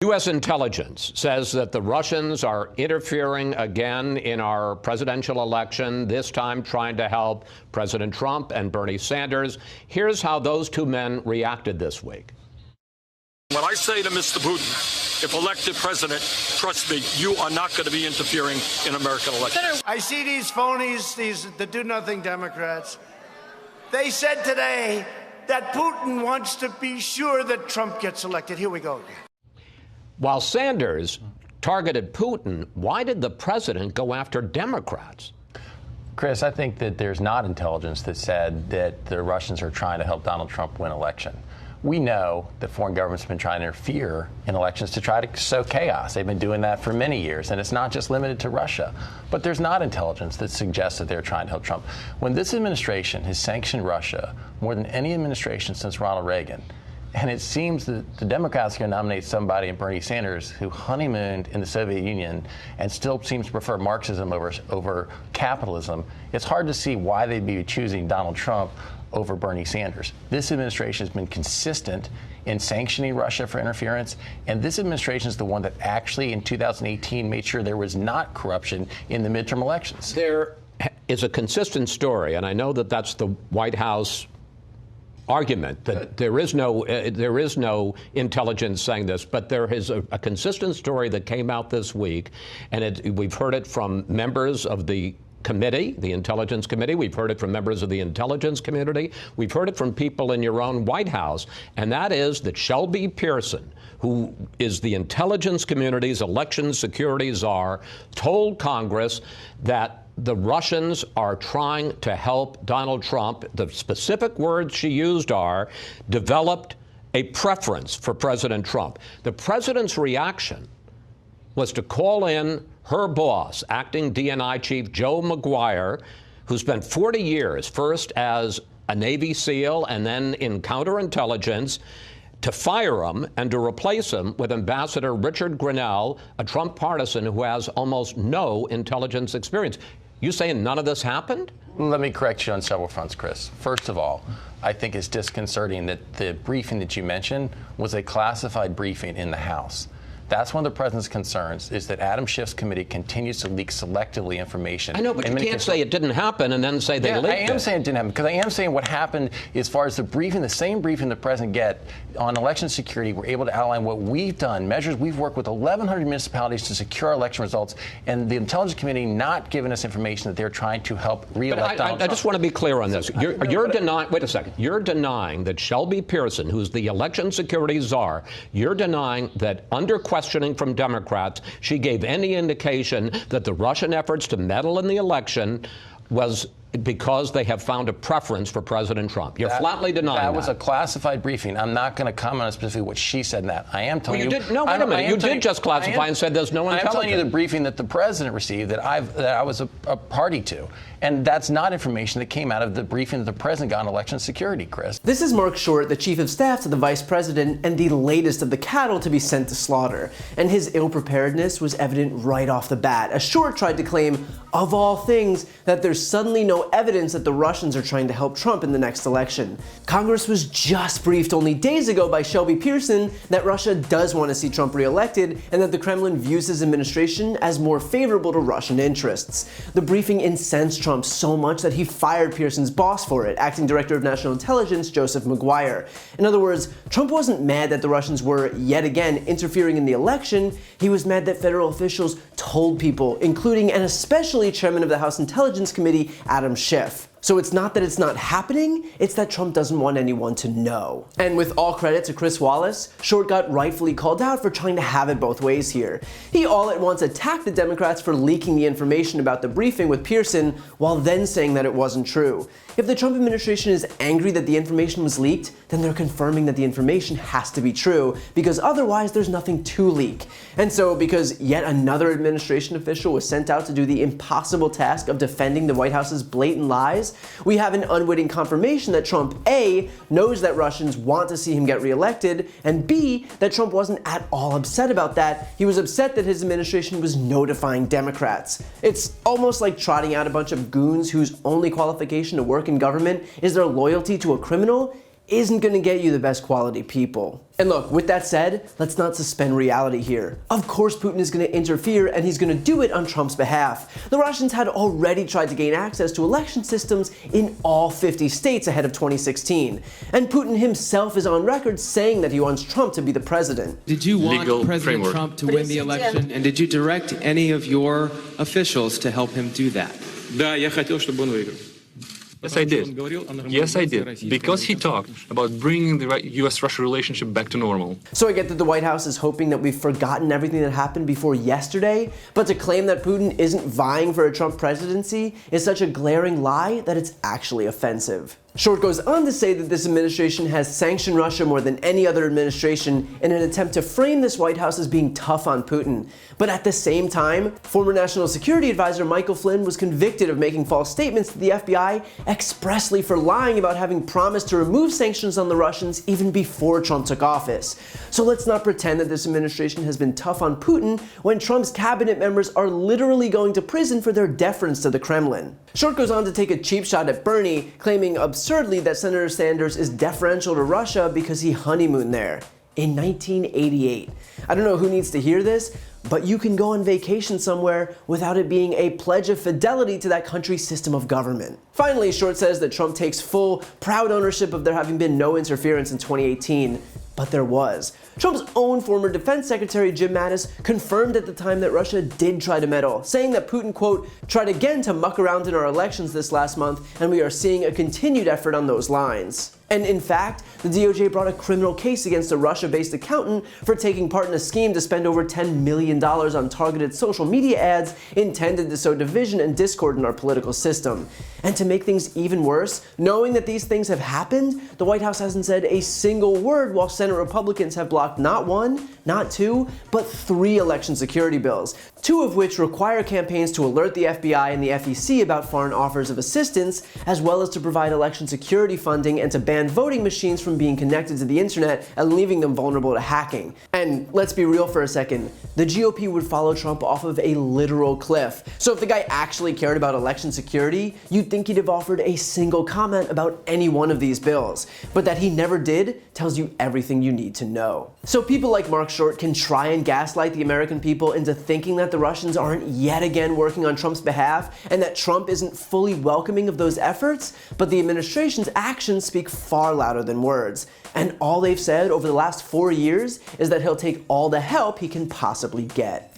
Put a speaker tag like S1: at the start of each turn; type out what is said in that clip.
S1: U.S. intelligence says that the Russians are interfering again in our presidential election, this time trying to help President Trump and Bernie Sanders. Here's how those two men reacted this week.
S2: When I say to Mr. Putin, if elected president, trust me, you are not going to be interfering in American elections.
S3: I see these phonies, the do-nothing Democrats. They said today that Putin wants to be sure that Trump gets elected. Here we go again.
S1: While Sanders targeted Putin, why did the president go after Democrats?
S4: Chris, I think that there's not intelligence that said that the Russians are trying to help Donald Trump win election. We know that foreign governments have been trying to interfere in elections to try to sow chaos. They've been doing that for many years, and it's not just limited to Russia. But there's not intelligence that suggests that they're trying to help Trump. When this administration has sanctioned Russia more than any administration since Ronald Reagan, and it seems that the Democrats are going to nominate somebody in Bernie Sanders who honeymooned in the Soviet Union and still seems to prefer Marxism over capitalism, it's hard to see why they'd be choosing Donald Trump over Bernie Sanders. This administration has been consistent in sanctioning Russia for interference, and this administration is the one that actually in 2018 made sure there was not corruption in the midterm elections.
S1: There is a consistent story, and I know that that's the White House argument, that there is no intelligence saying this, but there is a consistent story that came out this week, and we've heard it from members of the committee, the Intelligence Committee. We've heard it from members of the intelligence community. We've heard it from people in your own White House, and that is that Shelby Pearson, who is the intelligence community's election security czar, told Congress that the Russians are trying to help Donald Trump. The specific words she used are, developed a preference for President Trump. The president's reaction was to call in her boss, acting DNI Chief Joe McGuire, who spent 40 years, first as a Navy SEAL and then in counterintelligence, to fire him and to replace him with Ambassador Richard Grenell, a Trump partisan who has almost no intelligence experience. You saying none of this happened?
S4: Let me correct you on several fronts, Chris. First of all, I think it's disconcerting that the briefing that you mentioned was a classified briefing in the House. That's one of the president's concerns, is that Adam Schiff's committee continues to leak selectively information.
S1: I know, but you can't say it didn't happen and then say they leaked it.
S4: I am saying it didn't happen, because I am saying what happened as far as the briefing, the same briefing the president get on election security, we're able to outline what we've done, measures we've worked with 1,100 municipalities to secure election results, and the intelligence committee not giving us information that they're trying to help re-elect Donald Trump.
S1: I just want to be clear on this. You're denying, wait a second, you're denying that Shelby Pearson, who's the election security czar, you're denying that under questioning from Democrats, she gave any indication that the Russian efforts to meddle in the election was because they have found a preference for President Trump. You're flatly denying that.
S4: That was a classified briefing. I'm not going to comment on specifically what she said in that. I am telling you.
S1: No, wait a minute. You did just classify and said there's no intelligence.
S4: I'm telling you the briefing that the president received that I was a party to. And that's not information that came out of the briefing that the president got on election security, Chris.
S5: This is Mark Short, the chief of staff to the vice president and the latest of the cattle to be sent to slaughter. And his ill-preparedness was evident right off the bat, as Short tried to claim, of all things, that there's suddenly no evidence that the Russians are trying to help Trump in the next election. Congress was just briefed only days ago by Shelby Pearson that Russia does want to see Trump reelected and that the Kremlin views his administration as more favorable to Russian interests. The briefing incensed Trump so much that he fired Pearson's boss for it, acting director of national intelligence Joseph McGuire. In other words, Trump wasn't mad that the Russians were, yet again, interfering in the election. He was mad that federal officials told people, including and especially chairman of the House Intelligence Committee, Adam Schiff. So it's not that it's not happening, it's that Trump doesn't want anyone to know. And with all credit to Chris Wallace, Short got rightfully called out for trying to have it both ways here. He all at once attacked the Democrats for leaking the information about the briefing with Pearson, while then saying that it wasn't true. If the Trump administration is angry that the information was leaked, then they're confirming that the information has to be true, because otherwise there's nothing to leak. And so, because yet another administration official was sent out to do the impossible task of defending the White House's blatant lies, we have an unwitting confirmation that Trump, A, knows that Russians want to see him get reelected, and B, that Trump wasn't at all upset about that. He was upset that his administration was notifying Democrats. It's almost like trotting out a bunch of goons whose only qualification to work in government is their loyalty to a criminal. isn't going to get you the best quality people. And look, with that said, let's not suspend reality here. Of course Putin is going to interfere, and he's going to do it on Trump's behalf. The Russians had already tried to gain access to election systems in all 50 states ahead of 2016. And Putin himself is on record saying that he wants Trump to be the president.
S6: Did you want President Trump to win the election, and did you direct any of your officials to help him do that?
S7: Да, я хотел, чтобы он выиграл. Yes, I did. Yes, I did. Because he talked about bringing the U.S.-Russia relationship back to normal.
S5: So I get that the White House is hoping that we've forgotten everything that happened before yesterday, but to claim that Putin isn't vying for a Trump presidency is such a glaring lie that it's actually offensive. Short goes on to say that this administration has sanctioned Russia more than any other administration in an attempt to frame this White House as being tough on Putin. But at the same time, former National Security Advisor Michael Flynn was convicted of making false statements to the FBI expressly for lying about having promised to remove sanctions on the Russians even before Trump took office. So let's not pretend that this administration has been tough on Putin when Trump's cabinet members are literally going to prison for their deference to the Kremlin. Short goes on to take a cheap shot at Bernie, claiming absurdly that Senator Sanders is deferential to Russia because he honeymooned there in 1988. I don't know who needs to hear this, but you can go on vacation somewhere without it being a pledge of fidelity to that country's system of government. Finally, Short says that Trump takes full, proud ownership of there having been no interference in 2018. But there was. Trump's own former defense secretary Jim Mattis confirmed at the time that Russia did try to meddle, saying that Putin, quote, tried again to muck around in our elections this last month, and we are seeing a continued effort on those lines. And in fact, the DOJ brought a criminal case against a Russia-based accountant for taking part in a scheme to spend over $10 million on targeted social media ads intended to sow division and discord in our political system. And to make things even worse, knowing that these things have happened, the White House hasn't said a single word while Senate Republicans have blocked not one, not two, but 3 election security bills, 2 of which require campaigns to alert the FBI and the FEC about foreign offers of assistance, as well as to provide election security funding and to ban voting machines from being connected to the internet and leaving them vulnerable to hacking. And let's be real for a second, the GOP would follow Trump off of a literal cliff. So if the guy actually cared about election security, you'd think he'd have offered a single comment about any one of these bills. But that he never did tells you everything you need to know. So people like Mark Short can try and gaslight the American people into thinking that the Russians aren't yet again working on Trump's behalf and that Trump isn't fully welcoming of those efforts, but the administration's actions speak far louder than words. And all they've said over the last 4 years is that he'll take all the help he can possibly get.